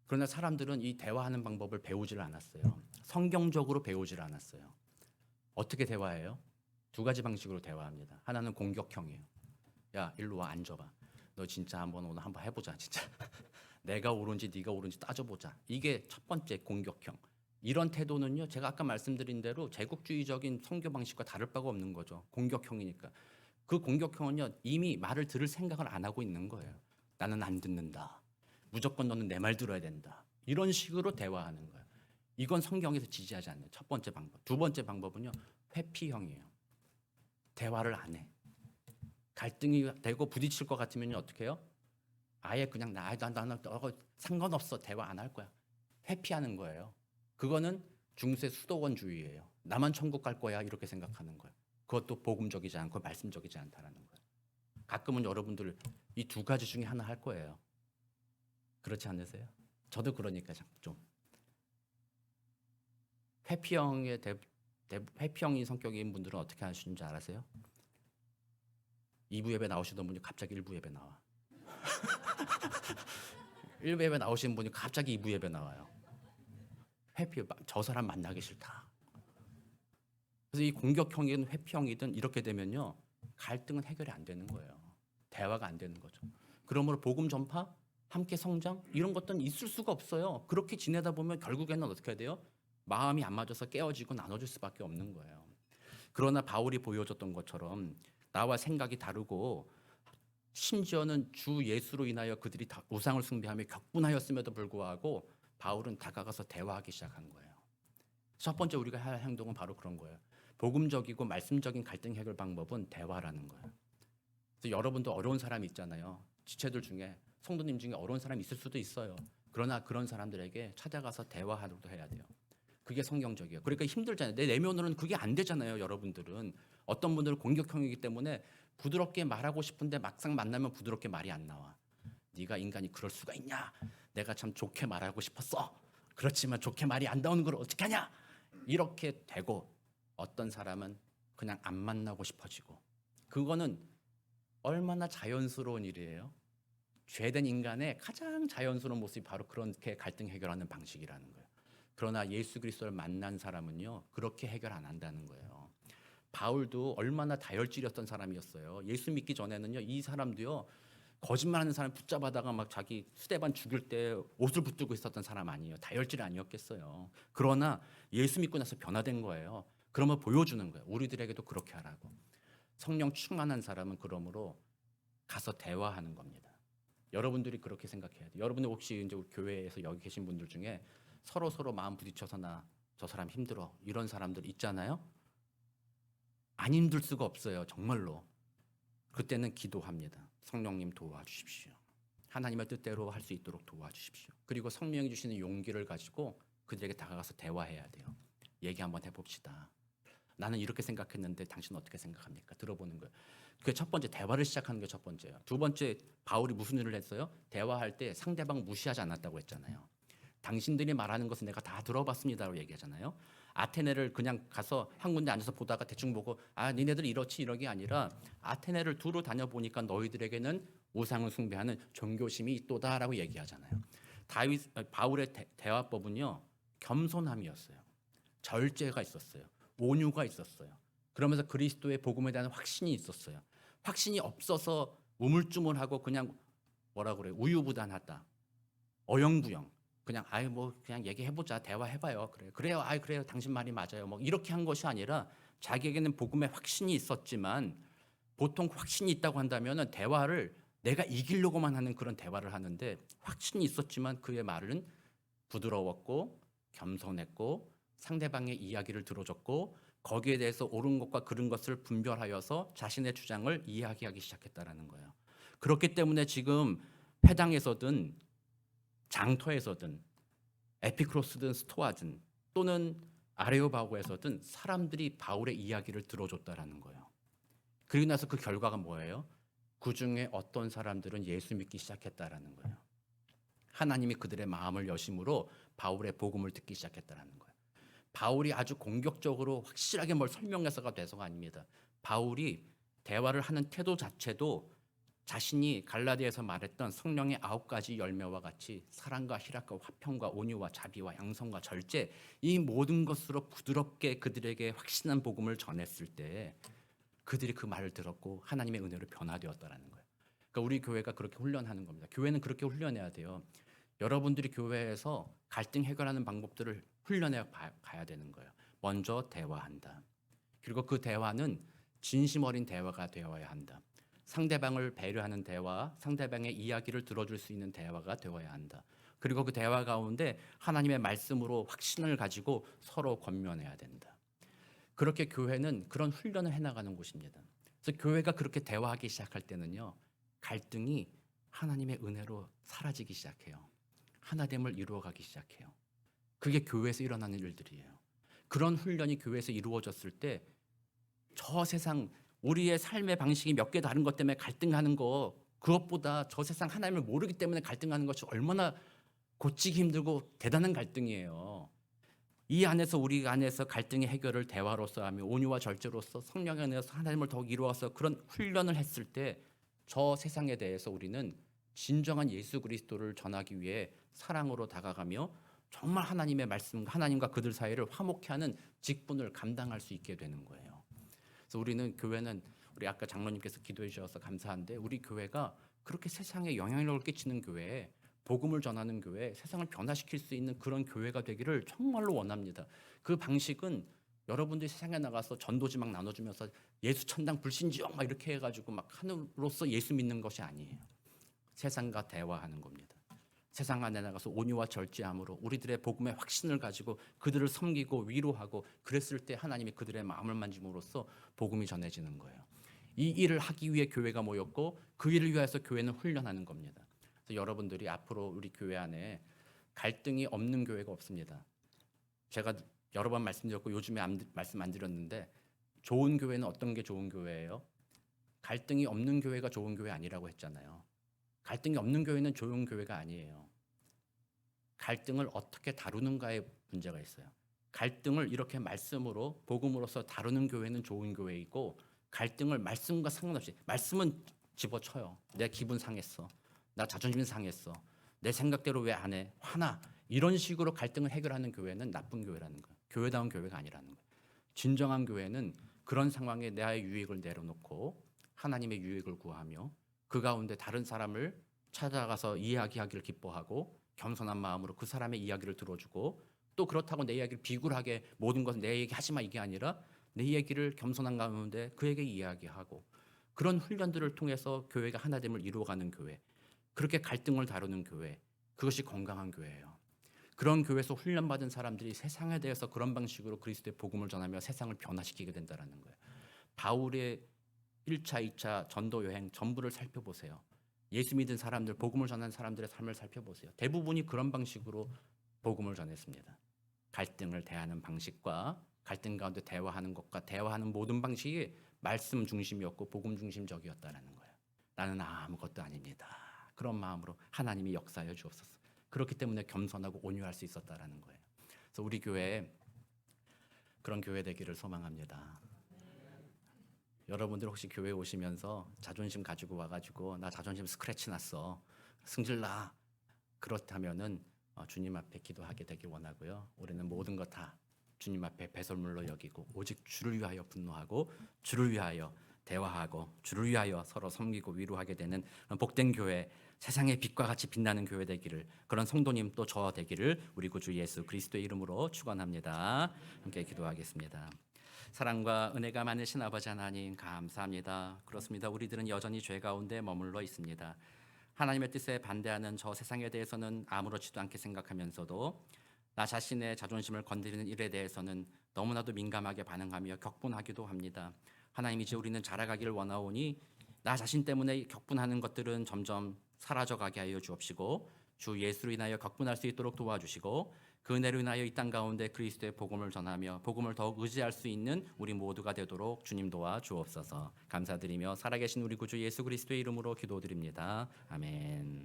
그러나 사람들은 이 대화하는 방법을 배우질 않았어요. 성경적으로 배우질 않았어요. 어떻게 대화해요? 두 가지 방식으로 대화합니다. 하나는 공격형이에요. 야, 일로 와, 앉아봐. 너 진짜 오늘 한번 해보자, 진짜. 내가 옳은지 네가 옳은지 따져보자. 이게 첫 번째 공격형. 이런 태도는요, 제가 아까 말씀드린 대로 제국주의적인 선교 방식과 다를 바가 없는 거죠. 공격형이니까. 그 공격형은요, 이미 말을 들을 생각을 안 하고 있는 거예요. 나는 안 듣는다. 무조건 너는 내 말 들어야 된다. 이런 식으로 대화하는 거예요. 이건 성경에서 지지하지 않는 첫 번째 방법. 두 번째 방법은요. 회피형이에요. 대화를 안 해. 갈등이 되고 부딪힐 것 같으면 어떻게 해요? 아예 그냥 나 상관없어. 대화 안 할 거야. 회피하는 거예요. 그거는 중세 수도원주의예요. 나만 천국 갈 거야 이렇게 생각하는 거예요. 그것도 복음적이지 않고 말씀적이지 않다라는 거예요. 가끔은 여러분들 이 두 가지 중에 하나 할 거예요. 그렇지 않으세요? 저도 그러니까 좀 회피형인 성격인 분들은 어떻게 하시는 줄 알아세요? 2부 예배 나오시던 분이 갑자기 1부 예배 나와. 1부 예배 나오시는 분이 갑자기 2부 예배 나와요. 저 사람 만나기 싫다. 그래서 이 공격형이든 회피형이든 이렇게 되면요. 갈등은 해결이 안 되는 거예요. 대화가 안 되는 거죠. 그러므로 복음 전파, 함께 성장 이런 것들은 있을 수가 없어요. 그렇게 지내다 보면 결국에는 어떻게 해야 돼요? 마음이 안 맞아서 깨어지고 나눠질 수밖에 없는 거예요. 그러나 바울이 보여줬던 것처럼 나와 생각이 다르고 심지어는 주 예수로 인하여 그들이 다 우상을 숭배하며 격분하였음에도 불구하고 바울은 다가가서 대화하기 시작한 거예요. 첫 번째 우리가 할 행동은 바로 그런 거예요. 복음적이고 말씀적인 갈등 해결 방법은 대화라는 거예요. 그래서 여러분도 어려운 사람이 있잖아요. 지체들 중에 성도님 중에 어려운 사람이 있을 수도 있어요. 그러나 그런 사람들에게 찾아가서 대화하도록 해야 돼요. 그게 성경적이에요. 그러니까 힘들잖아요. 내 내면으로는 그게 안 되잖아요. 여러분들은 어떤 분들은 공격형이기 때문에 부드럽게 말하고 싶은데 막상 만나면 부드럽게 말이 안 나와. 네가 인간이 그럴 수가 있냐? 내가 참 좋게 말하고 싶었어. 그렇지만 좋게 말이 안 나오는 걸 어떻게 하냐? 이렇게 되고 어떤 사람은 그냥 안 만나고 싶어지고 그거는 얼마나 자연스러운 일이에요. 죄된 인간의 가장 자연스러운 모습이 바로 그렇게 갈등 해결하는 방식이라는 거예요. 그러나 예수 그리스도를 만난 사람은요. 그렇게 해결 안 한다는 거예요. 바울도 얼마나 다혈질이었던 사람이었어요. 예수 믿기 전에는요. 이 사람도요. 거짓말하는 사람 붙잡아다가 막 자기 스데반 죽일 때 옷을 붙들고 있었던 사람 아니에요. 다혈질 아니었겠어요. 그러나 예수 믿고 나서 변화된 거예요. 그러면 보여주는 거예요. 우리들에게도 그렇게 하라고. 성령 충만한 사람은 그러므로 가서 대화하는 겁니다. 여러분들이 그렇게 생각해야 돼요. 여러분들 혹시 이제 교회에서 여기 계신 분들 중에 서로 마음 부딪혀서 나 저 사람 힘들어 이런 사람들 있잖아요. 안 힘들 수가 없어요. 정말로. 그때는 기도합니다. 성령님 도와주십시오. 하나님의 뜻대로 할 수 있도록 도와주십시오. 그리고 성령이 주시는 용기를 가지고 그들에게 다가가서 대화해야 돼요. 얘기 한번 해봅시다. 나는 이렇게 생각했는데 당신은 어떻게 생각합니까? 들어보는 거예요. 그게 첫 번째 대화를 시작하는 게 첫 번째예요. 두 번째 바울이 무슨 일을 했어요? 대화할 때 상대방 무시하지 않았다고 했잖아요. 당신들이 말하는 것은 내가 다 들어봤습니다라고 얘기하잖아요. 아테네를 그냥 가서 한 군데 앉아서 보다가 대충 보고 니네들 이렇지 이러기 아니라 아테네를 두루 다녀보니까 너희들에게는 우상을 숭배하는 종교심이 있도다라고 얘기하잖아요. 바울의 대화법은요. 겸손함이었어요. 절제가 있었어요. 온유가 있었어요. 그러면서 그리스도의 복음에 대한 확신이 있었어요. 확신이 없어서 우물쭈물하고 그냥 뭐라 그래요? 우유부단하다. 어영부영. 그냥 그냥 얘기해보자. 대화해봐요. 그래요. 그래요. 당신 말이 맞아요. 뭐 이렇게 한 것이 아니라 자기에게는 복음에 확신이 있었지만 보통 확신이 있다고 한다면은 대화를 내가 이기려고만 하는 그런 대화를 하는데 확신이 있었지만 그의 말은 부드러웠고 겸손했고 상대방의 이야기를 들어줬고 거기에 대해서 옳은 것과 그른 것을 분별하여서 자신의 주장을 이야기하기 시작했다라는 거예요. 그렇기 때문에 지금 회당에서든 장터에서든 에피크로스든 스토아든 또는 아레오바고에서든 사람들이 바울의 이야기를 들어줬다라는 거예요. 그리고 나서 그 결과가 뭐예요? 그 중에 어떤 사람들은 예수 믿기 시작했다라는 거예요. 하나님이 그들의 마음을 여심으로 바울의 복음을 듣기 시작했다라는 거예요. 바울이 아주 공격적으로 확실하게 뭘 설명해서가 돼서가 아닙니다. 바울이 대화를 하는 태도 자체도 자신이 갈라디아에서 말했던 성령의 9가지 열매와 같이 사랑과 희락과 화평과 온유와 자비와 양성과 절제 이 모든 것으로 부드럽게 그들에게 확신한 복음을 전했을 때 그들이 그 말을 들었고 하나님의 은혜로 변화되었다라는 거예요. 그러니까 우리 교회가 그렇게 훈련하는 겁니다. 교회는 그렇게 훈련해야 돼요. 여러분들이 교회에서 갈등 해결하는 방법들을 훈련해 가야 되는 거예요. 먼저 대화한다. 그리고 그 대화는 진심 어린 대화가 되어야 한다. 상대방을 배려하는 대화, 상대방의 이야기를 들어줄 수 있는 대화가 되어야 한다. 그리고 그 대화 가운데 하나님의 말씀으로 확신을 가지고 서로 권면해야 된다. 그렇게 교회는 그런 훈련을 해나가는 곳입니다. 그래서 교회가 그렇게 대화하기 시작할 때는요, 갈등이 하나님의 은혜로 사라지기 시작해요. 하나됨을 이루어가기 시작해요. 그게 교회에서 일어나는 일들이에요. 그런 훈련이 교회에서 이루어졌을 때 저 세상 우리의 삶의 방식이 몇 개 다른 것 때문에 갈등하는 거, 그것보다 저 세상 하나님을 모르기 때문에 갈등하는 것이 얼마나 고치기 힘들고 대단한 갈등이에요. 이 안에서 우리 안에서 갈등의 해결을 대화로서 하며 온유와 절제로서 성령 안에서 하나님을 더욱 이루어서 그런 훈련을 했을 때 저 세상에 대해서 우리는 진정한 예수 그리스도를 전하기 위해 사랑으로 다가가며 정말 하나님의 말씀, 하나님과 그들 사이를 화목케 하는 직분을 감당할 수 있게 되는 거예요. 그래서 우리는 교회는 우리 아까 장로님께서 기도해 주셔서 감사한데 우리 교회가 그렇게 세상에 영향력을 끼치는 교회, 복음을 전하는 교회, 세상을 변화시킬 수 있는 그런 교회가 되기를 정말로 원합니다. 그 방식은 여러분들이 세상에 나가서 전도지 막 나눠주면서 예수 천당 불신지역 막 이렇게 해가지고 막 함으로써 예수 믿는 것이 아니에요. 세상과 대화하는 겁니다. 세상 안에 나가서 온유와 절제함으로 우리들의 복음의 확신을 가지고 그들을 섬기고 위로하고 그랬을 때 하나님이 그들의 마음을 만짐으로써 복음이 전해지는 거예요. 이 일을 하기 위해 교회가 모였고 그 일을 위해서 교회는 훈련하는 겁니다. 그래서 여러분들이 앞으로 우리 교회 안에 갈등이 없는 교회가 없습니다. 제가 여러 번 말씀드렸고 요즘에 말씀 안 드렸는데 좋은 교회는 어떤 게 좋은 교회예요? 갈등이 없는 교회가 좋은 교회 아니라고 했잖아요. 갈등이 없는 교회는 좋은 교회가 아니에요. 갈등을 어떻게 다루는가에 문제가 있어요. 갈등을 이렇게 말씀으로 복음으로서 다루는 교회는 좋은 교회이고 갈등을 말씀과 상관없이 말씀은 집어쳐요. 내 기분 상했어. 나 자존심 상했어. 내 생각대로 왜 안 해? 화나. 이런 식으로 갈등을 해결하는 교회는 나쁜 교회라는 거예요. 교회다운 교회가 아니라는 거예요. 진정한 교회는 그런 상황에 나의 유익을 내려놓고 하나님의 유익을 구하며 그 가운데 다른 사람을 찾아가서 이야기하기를 기뻐하고 겸손한 마음으로 그 사람의 이야기를 들어주고 또 그렇다고 내 이야기를 비굴하게 모든 것은 내 얘기 하지 마 이게 아니라 내 얘기를 겸손한 가운데 그에게 이야기하고 그런 훈련들을 통해서 교회가 하나됨을 이루어가는 교회, 그렇게 갈등을 다루는 교회, 그것이 건강한 교회예요. 그런 교회에서 훈련받은 사람들이 세상에 대해서 그런 방식으로 그리스도의 복음을 전하며 세상을 변화시키게 된다는 거예요. 바울의 1차, 2차 전도 여행 전부를 살펴보세요. 예수 믿은 사람들, 복음을 전하는 사람들의 삶을 살펴보세요. 대부분이 그런 방식으로 복음을 전했습니다. 갈등을 대하는 방식과 갈등 가운데 대화하는 것과 대화하는 모든 방식이 말씀 중심이었고 복음 중심적이었다는 거예요. 나는 아무것도 아닙니다. 그런 마음으로 하나님이 역사해 주옵소서. 그렇기 때문에 겸손하고 온유할 수 있었다는 거예요. 그래서 우리 교회에 그런 교회 되기를 소망합니다. 여러분들 혹시 교회 오시면서 자존심 가지고 와가지고 나 자존심 스크래치 났어, 승질나, 그렇다면은 주님 앞에 기도하게 되길 원하고요. 우리는 모든 것 다 주님 앞에 배설물로 여기고 오직 주를 위하여 분노하고 주를 위하여 대화하고 주를 위하여 서로 섬기고 위로하게 되는 복된 교회, 세상의 빛과 같이 빛나는 교회 되기를, 그런 성도님 또 저 되기를 우리 구주 예수 그리스도의 이름으로 축원합니다. 함께 기도하겠습니다. 사랑과 은혜가 많으신 아버지 하나님 감사합니다. 그렇습니다. 우리들은 여전히 죄 가운데 머물러 있습니다. 하나님의 뜻에 반대하는 저 세상에 대해서는 아무렇지도 않게 생각하면서도 나 자신의 자존심을 건드리는 일에 대해서는 너무나도 민감하게 반응하며 격분하기도 합니다. 하나님, 이제 우리는 자라가기를 원하오니 나 자신 때문에 격분하는 것들은 점점 사라져가게 하여 주옵시고 주 예수로 인하여 격분할 수 있도록 도와주시고 그 은혜로 인하여 이 땅 가운데 그리스도의 복음을 전하며 복음을 더욱 의지할 수 있는 우리 모두가 되도록 주님 도와 주옵소서. 감사드리며 살아계신 우리 구주 예수 그리스도의 이름으로 기도드립니다. 아멘.